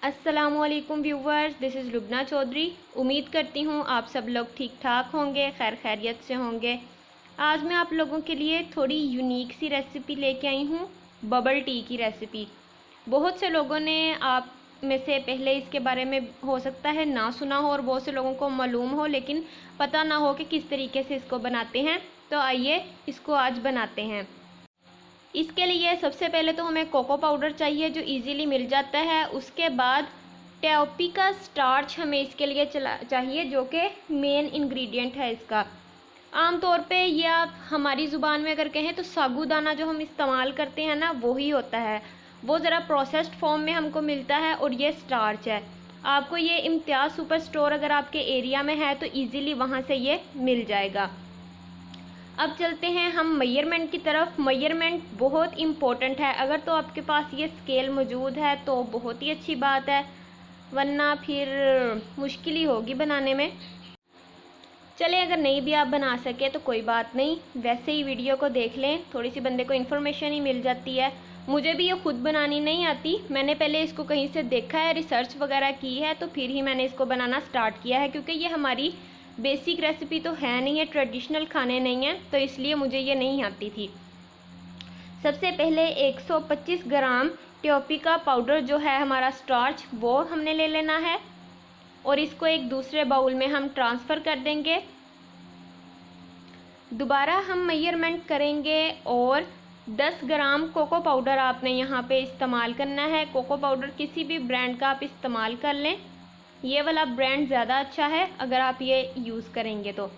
अस्सलामुअलैकुम viewers, this is Lubna Chaudhary. उम्मीद करती हूँ आप सब लोग ठीक ठाक होंगे, खैर खैरियत से होंगे। आज मैं आप लोगों के लिए थोड़ी यूनिक सी रेसिपी लेके आई हूँ, बबल टी की रेसिपी। बहुत से लोगों ने आप में से पहले इसके बारे में हो सकता है ना सुना हो और बहुत से लोगों को मालूम हो, लेकिन पता ना हो कि किस तरीके से इसको बनाते हैं। तो आइए इसको आज बनाते हैं। इसके लिए सबसे पहले तो हमें कोको पाउडर चाहिए जो इजीली मिल जाता है। उसके बाद टेओपी का स्टार्च हमें इसके लिए चाहिए, जो कि मेन इंग्रेडिएंट है इसका। आमतौर पे ये आप हमारी ज़ुबान में अगर कहें तो साबूदाना जो हम इस्तेमाल करते हैं ना, वो ही होता है। वो ज़रा प्रोसेस्ड फॉर्म में हमको मिलता है और ये स्टार्च है। आपको ये इम्तियाज़ सुपर स्टोर अगर आपके एरिया में है तो ईज़िली वहाँ से ये मिल जाएगा। अब चलते हैं हम मेजरमेंट की तरफ। मेजरमेंट बहुत इम्पोर्टेंट है। अगर तो आपके पास ये स्केल मौजूद है तो बहुत ही अच्छी बात है, वरना फिर मुश्किल ही होगी बनाने में। चले, अगर नहीं भी आप बना सके तो कोई बात नहीं, वैसे ही वीडियो को देख लें, थोड़ी सी बंदे को इन्फॉर्मेशन ही मिल जाती है। मुझे भी ये खुद बनानी नहीं आती, मैंने पहले इसको कहीं से देखा है, रिसर्च वगैरह की है, तो फिर ही मैंने इसको बनाना स्टार्ट किया है। क्योंकि ये हमारी बेसिक रेसिपी तो है नहीं है, ट्रेडिशनल खाने नहीं हैं, तो इसलिए मुझे ये नहीं आती थी। सबसे पहले 125 ग्राम टेओपी का पाउडर जो है हमारा स्टार्च, वो हमने ले लेना है और इसको एक दूसरे बाउल में हम ट्रांसफ़र कर देंगे। दोबारा हम मेजरमेंट करेंगे और 10 ग्राम कोको पाउडर आपने यहाँ पे इस्तेमाल करना है। कोको पाउडर किसी भी ब्रांड का आप इस्तेमाल कर लें, ये वाला ब्रांड ज़्यादा अच्छा है अगर आप ये यूज़ करेंगे तो।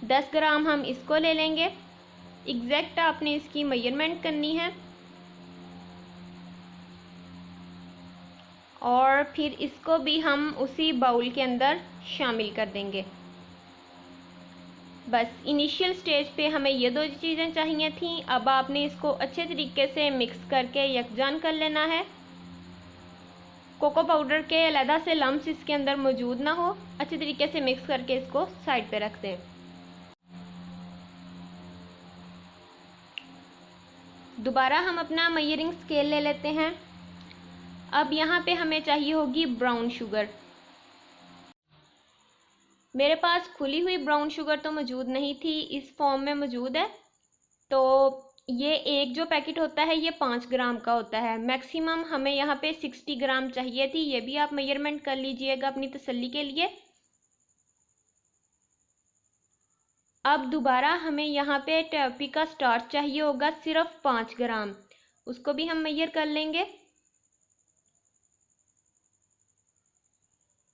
10 ग्राम हम इसको ले लेंगे। एग्जैक्ट आपने इसकी मेजरमेंट करनी है और फिर इसको भी हम उसी बाउल के अंदर शामिल कर देंगे। बस इनिशियल स्टेज पे हमें ये दो चीज़ें चाहिए थी। अब आपने इसको अच्छे तरीके से मिक्स करके यकजान कर लेना है। कोको पाउडर के अलहदा से लम्स इसके अंदर मौजूद ना हो, अच्छे तरीके से मिक्स करके इसको साइड पे रख दें। दोबारा हम अपना मेजरिंग स्केल ले लेते हैं। अब यहाँ पे हमें चाहिए होगी ब्राउन शुगर। मेरे पास खुली हुई ब्राउन शुगर तो मौजूद नहीं थी, इस फॉर्म में मौजूद है। तो ये एक जो पैकेट होता है ये 5 ग्राम का होता है। मैक्सिमम हमें यहाँ पे 60 ग्राम चाहिए थी, ये भी आप मेजरमेंट कर लीजिएगा अपनी तसल्ली के लिए। अब दोबारा हमें यहाँ पे टेओपी का स्टार्च चाहिए होगा सिर्फ 5 ग्राम, उसको भी हम मेजर कर लेंगे।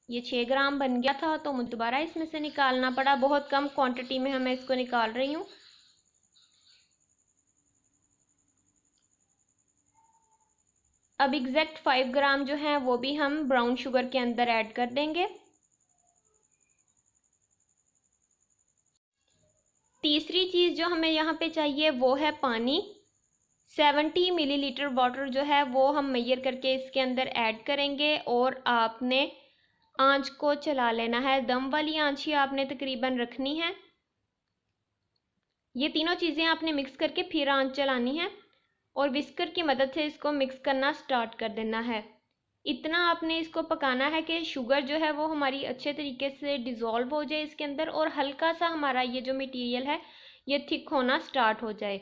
ये 6 ग्राम बन गया था तो मुझे दोबारा इसमें से निकालना पड़ा, बहुत कम क्वांटिटी में मैं इसको निकाल रही हूँ। अब एग्जैक्ट 5 ग्राम जो है वो भी हम ब्राउन शुगर के अंदर ऐड कर देंगे। तीसरी चीज़ जो हमें यहाँ पे चाहिए वो है पानी। 70 मिलीलीटर वाटर जो है वो हम मेजर करके इसके अंदर ऐड करेंगे और आपने आंच को चला लेना है। दम वाली आंच ही आपने तकरीबन रखनी है। ये तीनों चीज़ें आपने मिक्स करके फिर आंच चलानी है और विस्कर की मदद से इसको मिक्स करना स्टार्ट कर देना है। इतना आपने इसको पकाना है कि शुगर जो है वो हमारी अच्छे तरीके से डिज़ोल्व हो जाए इसके अंदर और हल्का सा हमारा ये जो मटेरियल है ये थिक होना स्टार्ट हो जाए।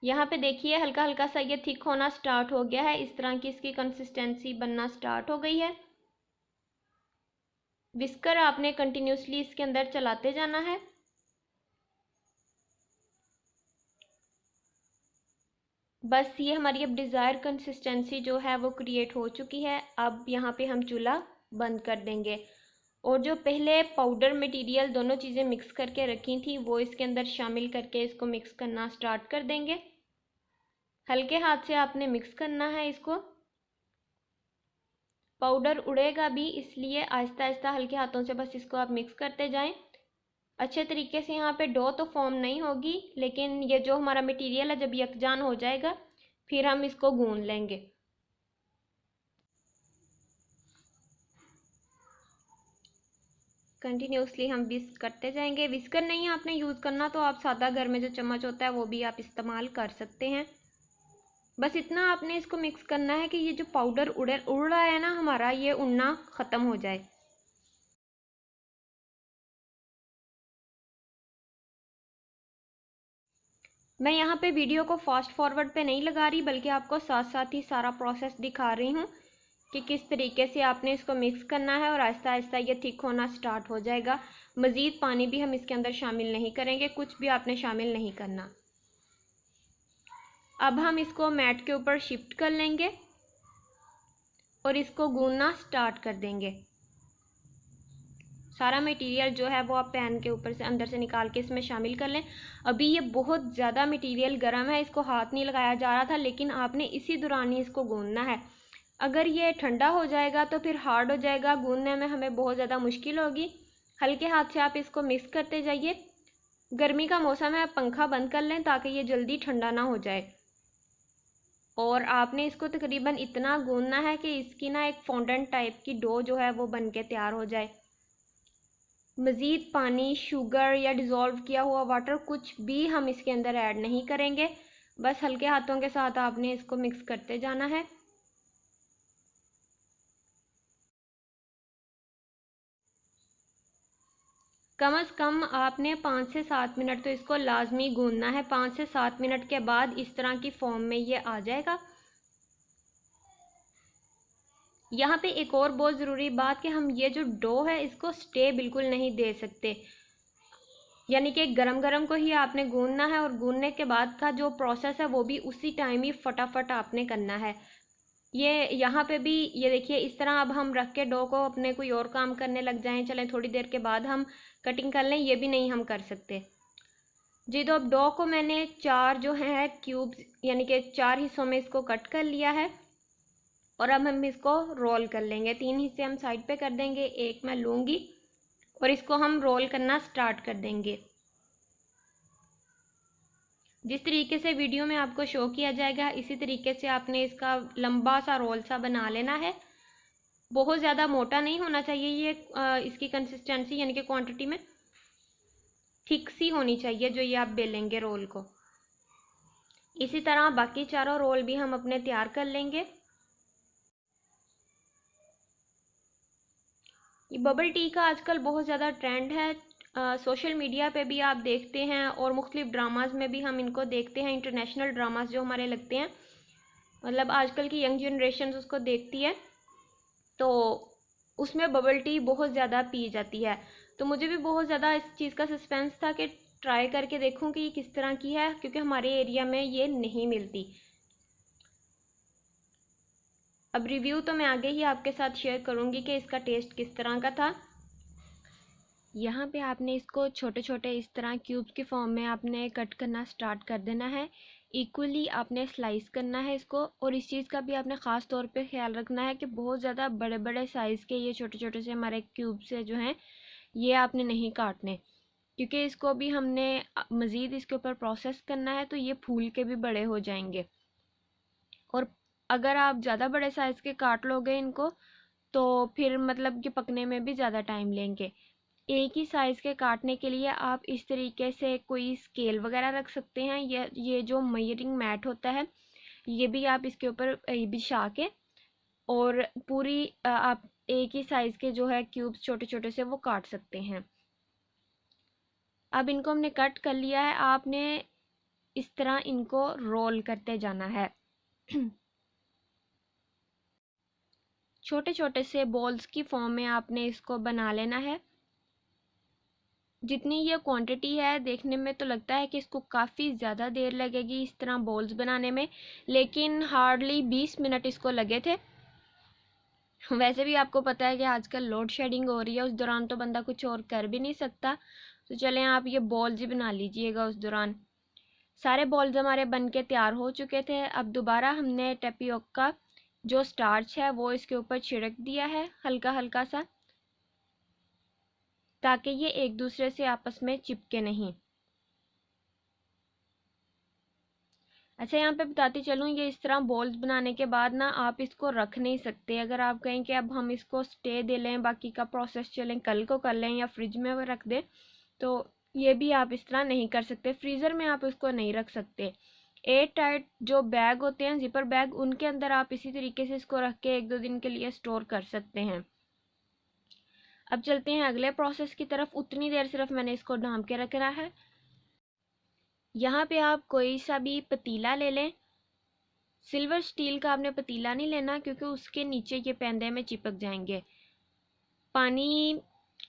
यहाँ पे देखिए हल्का हल्का सा ये थिक होना स्टार्ट हो गया है, इस तरह की इसकी कंसिस्टेंसी बनना स्टार्ट हो गई है। विस्कर आपने कंटिन्यूसली इसके अंदर चलाते जाना है। बस ये हमारी अब डिज़ायर कंसिस्टेंसी जो है वो क्रिएट हो चुकी है। अब यहाँ पे हम चूल्हा बंद कर देंगे और जो पहले पाउडर मटेरियल दोनों चीज़ें मिक्स करके रखी थी वो इसके अंदर शामिल करके इसको मिक्स करना स्टार्ट कर देंगे। हल्के हाथ से आपने मिक्स करना है इसको, पाउडर उड़ेगा भी, इसलिए आहिस्ता आहिस्ता हल्के हाथों से बस इसको आप मिक्स करते जाएं। अच्छे तरीके से यहाँ पे डो तो फॉर्म नहीं होगी, लेकिन ये जो हमारा मटेरियल है जब यकजान हो जाएगा फिर हम इसको गूंद लेंगे। कंटिन्यूसली हम विस्क करते जाएंगे। विस्कर नहीं आपने यूज़ करना तो आप सादा घर में जो चम्मच होता है वो भी आप इस्तेमाल कर सकते हैं। बस इतना आपने इसको मिक्स करना है कि ये जो पाउडर उड़ रहा है ना हमारा, ये उड़ना ख़त्म हो जाए। मैं यहाँ पे वीडियो को फास्ट फॉरवर्ड पे नहीं लगा रही, बल्कि आपको साथ साथ ही सारा प्रोसेस दिखा रही हूँ कि किस तरीके से आपने इसको मिक्स करना है, और आहिस्ता आहिस्ता ये थिक होना स्टार्ट हो जाएगा। मज़ीद पानी भी हम इसके अंदर शामिल नहीं करेंगे, कुछ भी आपने शामिल नहीं करना। अब हम इसको मैट के ऊपर शिफ्ट कर लेंगे और इसको गूंदना स्टार्ट कर देंगे। सारा मटेरियल जो है वो आप पैन के ऊपर से अंदर से निकाल के इसमें शामिल कर लें। अभी ये बहुत ज़्यादा मटेरियल गर्म है, इसको हाथ नहीं लगाया जा रहा था, लेकिन आपने इसी दौरान ही इसको गूंदना है। अगर ये ठंडा हो जाएगा तो फिर हार्ड हो जाएगा, गूंदने में हमें बहुत ज़्यादा मुश्किल होगी। हल्के हाथ से आप इसको मिक्स करते जाइए। गर्मी का मौसम है, पंखा बंद कर लें ताकि ये जल्दी ठंडा ना हो जाए। और आपने इसको तकरीबन इतना गूंदना है कि इसकी ना एक फॉन्डेंट टाइप की डो जो है वो बन के तैयार हो जाए। मज़ीद पानी, शुगर या डिज़ोल्व किया हुआ वाटर कुछ भी हम इसके अंदर ऐड नहीं करेंगे। बस हल्के हाथों के साथ आपने इसको मिक्स करते जाना है। कम से कम आपने 5 से 7 मिनट तो इसको लाजमी गूंदना है। 5 से 7 मिनट के बाद इस तरह की फॉर्म में ये आ जाएगा। यहाँ पे एक और बहुत ज़रूरी बात कि हम ये जो डो है इसको स्टे बिल्कुल नहीं दे सकते, यानी कि गरम गरम को ही आपने गूंदना है, और गूंदने के बाद का जो प्रोसेस है वो भी उसी टाइम ही फटाफट आपने करना है। ये यहाँ पे भी ये देखिए, इस तरह अब हम रख के डो को अपने कोई और काम करने लग जाएं, चलें थोड़ी देर के बाद हम कटिंग कर लें, ये भी नहीं हम कर सकते जी। तो अब डो को मैंने 4 जो है क्यूब्स यानी कि 4 हिस्सों में इसको कट कर लिया है, और अब हम इसको रोल कर लेंगे। 3 हिस्से हम साइड पे कर देंगे, एक मैं लूँगी और इसको हम रोल करना स्टार्ट कर देंगे। जिस तरीके से वीडियो में आपको शो किया जाएगा इसी तरीके से आपने इसका लंबा सा रोल सा बना लेना है। बहुत ज़्यादा मोटा नहीं होना चाहिए ये, इसकी कंसिस्टेंसी यानी कि क्वांटिटी में थिक सी होनी चाहिए जो ये आप बेलेंगे रोल को। इसी तरह बाकी चारों रोल भी हम अपने तैयार कर लेंगे। ये बबल टी का आजकल बहुत ज़्यादा ट्रेंड है। सोशल मीडिया पे भी आप देखते हैं, और मुख्तलिफ ड्रामाज में भी हम इनको देखते हैं। इंटरनेशनल ड्रामाज जो हमारे लगते हैं, मतलब आजकल की यंग जनरेशन उसको देखती है, तो उसमें बबल टी बहुत ज़्यादा पी जाती है। तो मुझे भी बहुत ज़्यादा इस चीज़ का सस्पेंस था कि ट्राई करके देखूं कि ये किस तरह की है, क्योंकि हमारे एरिया में ये नहीं मिलती। अब रिव्यू तो मैं आगे ही आपके साथ शेयर करूंगी कि इसका टेस्ट किस तरह का था। यहाँ पे आपने इसको छोटे छोटे इस तरह क्यूब्स की फॉर्म में आपने कट करना स्टार्ट कर देना है। इक्वली आपने स्लाइस करना है इसको, और इस चीज़ का भी आपने ख़ास तौर पे ख्याल रखना है कि बहुत ज़्यादा बड़े बड़े साइज़ के ये छोटे छोटे से हमारे क्यूब से जो हैं ये आपने नहीं काटने, क्योंकि इसको भी हमने मज़ीद इसके ऊपर प्रोसेस करना है, तो ये फूल के भी बड़े हो जाएंगे। और अगर आप ज़्यादा बड़े साइज़ के काट लोगे इनको तो फिर मतलब कि पकने में भी ज़्यादा टाइम लेंगे। एक ही साइज़ के काटने के लिए आप इस तरीके से कोई स्केल वगैरह रख सकते हैं, या ये जो मेजरिंग मैट होता है ये भी आप इसके ऊपर बिछा के, और पूरी आप एक ही साइज़ के जो है क्यूब्स छोटे छोटे से वो काट सकते हैं। अब इनको हमने कट कर लिया है, आपने इस तरह इनको रोल करते जाना है। छोटे छोटे से बॉल्स की फॉर्म में आपने इसको बना लेना है। जितनी ये क्वांटिटी है देखने में तो लगता है कि इसको काफ़ी ज़्यादा देर लगेगी इस तरह बॉल्स बनाने में, लेकिन हार्डली 20 मिनट इसको लगे थे। वैसे भी आपको पता है कि आजकल लोड शेडिंग हो रही है, उस दौरान तो बंदा कुछ और कर भी नहीं सकता, तो चलें आप ये बॉल्स ही बना लीजिएगा उस दौरान। सारे बॉल्स हमारे बन के तैयार हो चुके थे। अब दोबारा हमने टेपियोका जो स्टार्च है वो इसके ऊपर छिड़क दिया है हल्का हल्का सा, ताकि ये एक दूसरे से आपस में चिपके नहीं। अच्छा, यहाँ पे बताती चलूँ, ये इस तरह बॉल्स बनाने के बाद ना आप इसको रख नहीं सकते। अगर आप कहें कि अब हम इसको स्टे दे लें, बाकी का प्रोसेस चलें कल को कर लें या फ्रिज में रख दें, तो ये भी आप इस तरह नहीं कर सकते। फ्रीज़र में आप इसको नहीं रख सकते। एयर टाइट जो बैग होते हैं, जिपर बैग, उनके अंदर आप इसी तरीके से इसको रख के 1-2 दिन के लिए स्टोर कर सकते हैं। अब चलते हैं अगले प्रोसेस की तरफ। उतनी देर सिर्फ मैंने इसको ढाँप के रखना है। यहाँ पे आप कोई सा भी पतीला ले लें। सिल्वर स्टील का आपने पतीला नहीं लेना, क्योंकि उसके नीचे ये पेंदे में चिपक जाएंगे। पानी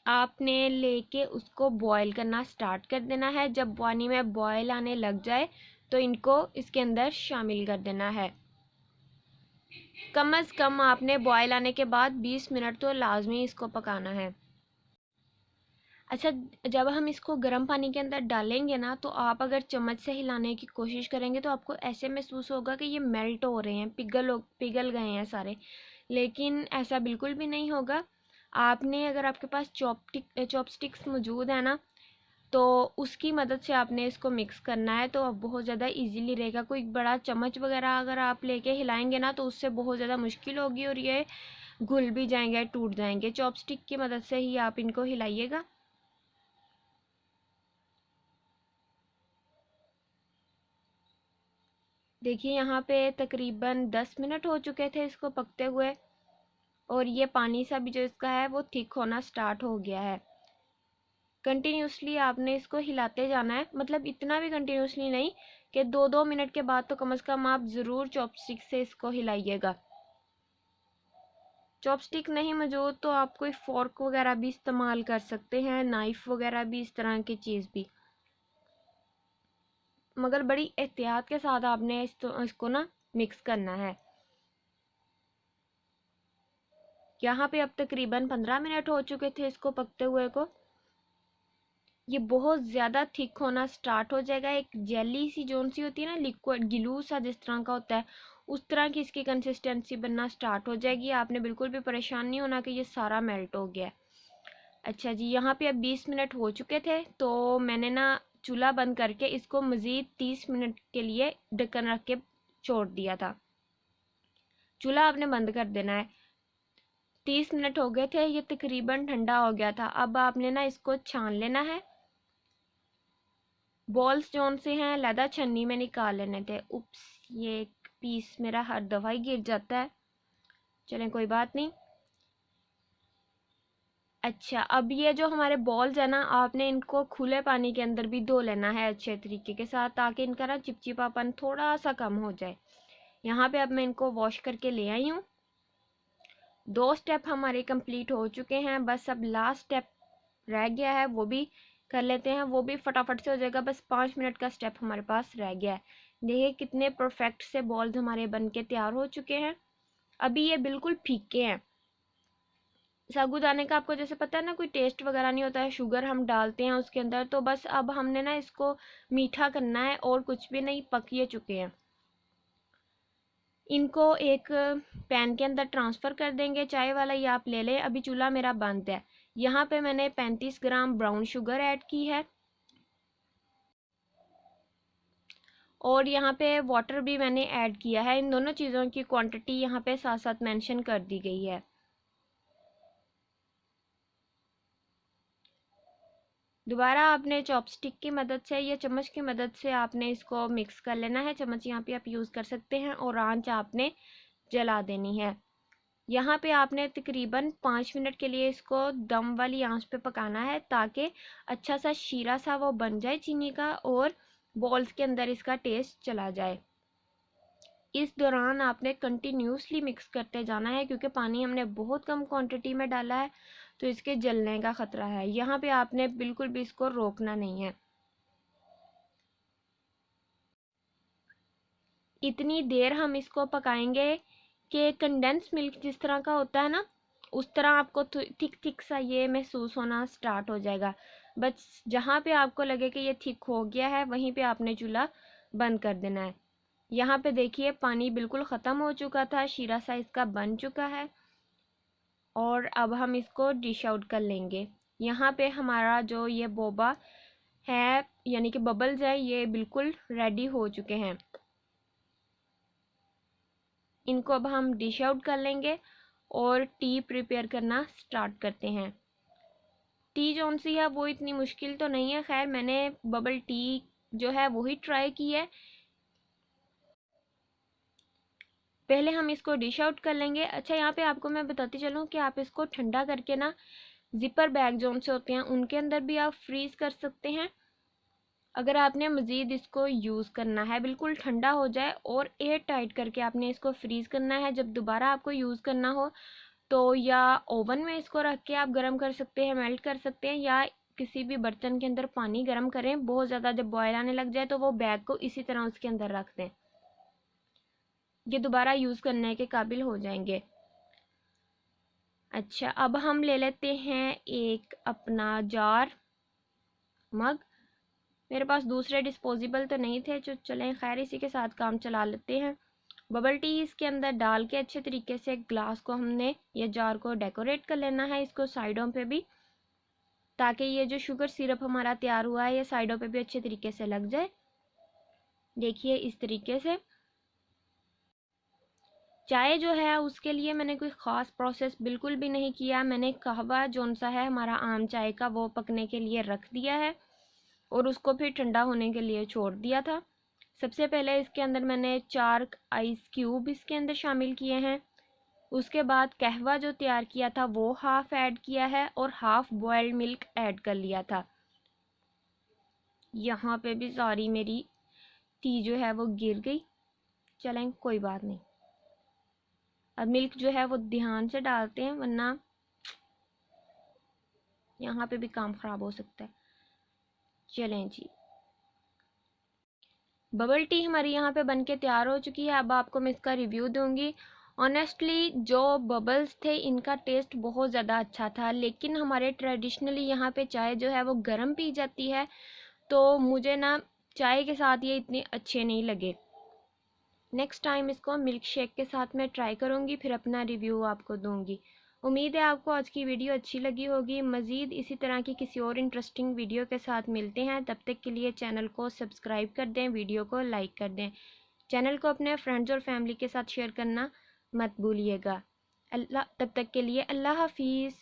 आपने लेके उसको बॉईल करना स्टार्ट कर देना है। जब पानी में बॉईल आने लग जाए तो इनको इसके अंदर शामिल कर देना है। कम से कम आपने बॉईल आने के बाद 20 मिनट तो लाजमी इसको पकाना है। अच्छा, जब हम इसको गर्म पानी के अंदर डालेंगे ना, तो आप अगर चम्मच से हिलाने की कोशिश करेंगे तो आपको ऐसे महसूस होगा कि ये मेल्ट हो रहे हैं, पिघल गए हैं सारे, लेकिन ऐसा बिल्कुल भी नहीं होगा। आपने, अगर आपके पास चॉपस्टिक्स मौजूद है ना, तो उसकी मदद से आपने इसको मिक्स करना है, तो अब बहुत ज़्यादा इजीली रहेगा। कोई बड़ा चम्मच वगैरह अगर आप लेके हिलाएंगे ना, तो उससे बहुत ज़्यादा मुश्किल होगी और ये घुल भी जाएंगे, टूट जाएंगे। चॉपस्टिक की मदद से ही आप इनको हिलाइएगा। देखिए यहाँ पे तकरीबन 10 मिनट हो चुके थे इसको पकते हुए, और ये पानी सा भी जो इसका है वो थिक होना स्टार्ट हो गया है। कंटिन्यूसली आपने इसको हिलाते जाना है, मतलब इतना भी कंटिन्यूसली नहीं कि 2-2 मिनट के बाद तो कम से कम आप ज़रूर चॉपस्टिक से इसको हिलाइएगा। चॉपस्टिक नहीं मौजूद तो आप कोई फोर्क वगैरह भी इस्तेमाल कर सकते हैं, नाइफ वगैरह भी, इस तरह की चीज़ भी, मगर बड़ी एहतियात के साथ आपने इसको ना मिक्स करना है। यहाँ पे अब तकरीबन 15 मिनट हो चुके थे इसको पकते हुए को। ये बहुत ज़्यादा थिक होना स्टार्ट हो जाएगा। एक जेली सी जोन सी होती है ना, लिक्विड गिलू सा जिस तरह का होता है, उस तरह की इसकी कंसिस्टेंसी बनना स्टार्ट हो जाएगी। आपने बिल्कुल भी परेशान नहीं होना कि ये सारा मेल्ट हो गया है। अच्छा जी, यहाँ पे अब 20 मिनट हो चुके थे, तो मैंने ना चूल्हा बंद करके इसको मज़ीद 30 मिनट के लिए ढक्कन रख के छोड़ दिया था। चूल्हा आपने बंद कर देना है। 30 मिनट हो गए थे, ये तकरीबन ठंडा हो गया था। अब आपने ना इसको छान लेना है। बॉल्स जौन से हैं लैदा छन्नी में निकाल लेने थे। उप्स, ये एक पीस मेरा हर दफ़ा ही गिर जाता है, चलें कोई बात नहीं। अच्छा, अब ये जो हमारे बॉल्स है ना, आपने इनको खुले पानी के अंदर भी धो लेना है अच्छे तरीके के साथ, ताकि इनका ना चिपचिपापन थोड़ा सा कम हो जाए। यहाँ पे अब मैं इनको वॉश करके ले आई हूँ। 2 स्टेप हमारे कंप्लीट हो चुके हैं, बस अब लास्ट स्टेप रह गया है, वो भी कर लेते हैं। वो भी फटाफट से हो जाएगा, बस 5 मिनट का स्टेप हमारे पास रह गया है। देखिए कितने परफेक्ट से बॉल्स हमारे बन के तैयार हो चुके हैं। अभी ये बिल्कुल फीके हैं। साबूदाने का आपको जैसे पता है ना, कोई टेस्ट वगैरह नहीं होता है, शुगर हम डालते हैं उसके अंदर, तो बस अब हमने ना इसको मीठा करना है और कुछ भी नहीं। पक ये चुके हैं। इनको एक पैन के अंदर ट्रांसफ़र कर देंगे, चाय वाला ये आप ले लें। अभी चूल्हा मेरा बंद है। यहाँ पे मैंने 35 ग्राम ब्राउन शुगर ऐड की है, और यहाँ पे वाटर भी मैंने ऐड किया है। इन दोनों चीज़ों की क्वांटिटी यहाँ पे साथ साथ मेंशन कर दी गई है। दोबारा आपने चॉपस्टिक की मदद से या चम्मच की मदद से आपने इसको मिक्स कर लेना है। चम्मच यहाँ पे आप यूज़ कर सकते हैं, और आंच आपने जला देनी है। यहाँ पे आपने तकरीबन 5 मिनट के लिए इसको दम वाली आंच पे पकाना है, ताकि अच्छा सा शीरा सा वो बन जाए चीनी का, और बॉल्स के अंदर इसका टेस्ट चला जाए। इस दौरान आपने कंटिन्यूसली मिक्स करते जाना है, क्योंकि पानी हमने बहुत कम क्वांटिटी में डाला है, तो इसके जलने का ख़तरा है। यहाँ पे आपने बिल्कुल भी इसको रोकना नहीं है। इतनी देर हम इसको पकाएंगे कि कंडेंस मिल्क जिस तरह का होता है ना, उस तरह आपको थिक थिक सा ये महसूस होना स्टार्ट हो जाएगा। बस जहाँ पे आपको लगे कि ये थिक हो गया है, वहीं पे आपने चूल्हा बंद कर देना है। यहाँ पे देखिए पानी बिल्कुल ख़त्म हो चुका था, शीरा सा इसका बन चुका है, और अब हम इसको डिश आउट कर लेंगे। यहाँ पे हमारा जो ये बोबा है, यानी कि बबल्स है, ये बिल्कुल रेडी हो चुके हैं। इनको अब हम डिश आउट कर लेंगे और टी प्रिपेयर करना स्टार्ट करते हैं। टी जौन सी है वो इतनी मुश्किल तो नहीं है, खैर मैंने बबल टी जो है वही ट्राई की है। पहले हम इसको डिश आउट कर लेंगे। अच्छा, यहाँ पे आपको मैं बताती चलूँ कि आप इसको ठंडा करके ना ज़िपर बैग जोन से होते हैं उनके अंदर भी आप फ्रीज़ कर सकते हैं। अगर आपने मज़ीद इसको यूज़ करना है, बिल्कुल ठंडा हो जाए और एयर टाइट करके आपने इसको फ्रीज़ करना है। जब दोबारा आपको यूज़ करना हो तो या ओवन में इसको रख के आप गर्म कर सकते हैं, मेल्ट कर सकते हैं, या किसी भी बर्तन के अंदर पानी गर्म करें, बहुत ज़्यादा जब बॉयल आने लग जाए तो वो बैग को इसी तरह उसके अंदर रख दें, ये दोबारा यूज़ करने के काबिल हो जाएंगे। अच्छा, अब हम ले लेते हैं एक अपना जार, मग। मेरे पास दूसरे डिस्पोजेबल तो नहीं थे, जो चलें खैर इसी के साथ काम चला लेते हैं। बबल टी इसके अंदर डाल के अच्छे तरीके से ग्लास को हमने या जार को डेकोरेट कर लेना है, इसको साइडों पे भी, ताकि ये जो शुगर सिरप हमारा तैयार हुआ है ये साइडों पे भी अच्छे तरीके से लग जाए। देखिए इस तरीके से। चाय जो है उसके लिए मैंने कोई ख़ास प्रोसेस बिल्कुल भी नहीं किया। मैंने कहवा जौन सा है हमारा आम चाय का, वो पकने के लिए रख दिया है और उसको फिर ठंडा होने के लिए छोड़ दिया था। सबसे पहले इसके अंदर मैंने 4 आइस क्यूब इसके अंदर शामिल किए हैं। उसके बाद कहवा जो तैयार किया था वो हाफ़ ऐड किया है और हाफ़ बॉयल्ड मिल्क ऐड कर लिया था। यहाँ पे भी सारी मेरी टी जो है वो गिर गई, चलें कोई बात नहीं। अब मिल्क जो है वो ध्यान से डालते हैं वरना यहाँ पे भी काम ख़राब हो सकता है। चलें जी, बबल टी हमारी यहाँ पे बनके तैयार हो चुकी है। अब आपको मैं इसका रिव्यू दूंगी। ऑनेस्टली जो बबल्स थे इनका टेस्ट बहुत ज़्यादा अच्छा था, लेकिन हमारे ट्रेडिशनली यहाँ पे चाय जो है वो गर्म पी जाती है, तो मुझे ना चाय के साथ ये इतने अच्छे नहीं लगे। नेक्स्ट टाइम इसको मिल्क शेक के साथ मैं ट्राई करूँगी, फिर अपना रिव्यू आपको दूँगी। उम्मीद है आपको आज की वीडियो अच्छी लगी होगी। मज़ीद इसी तरह की किसी और इंटरेस्टिंग वीडियो के साथ मिलते हैं। तब तक के लिए चैनल को सब्सक्राइब कर दें, वीडियो को लाइक कर दें, चैनल को अपने फ्रेंड्स और फैमिली के साथ शेयर करना मत भूलिएगा। तब तक के लिए अल्लाह हाफिज़।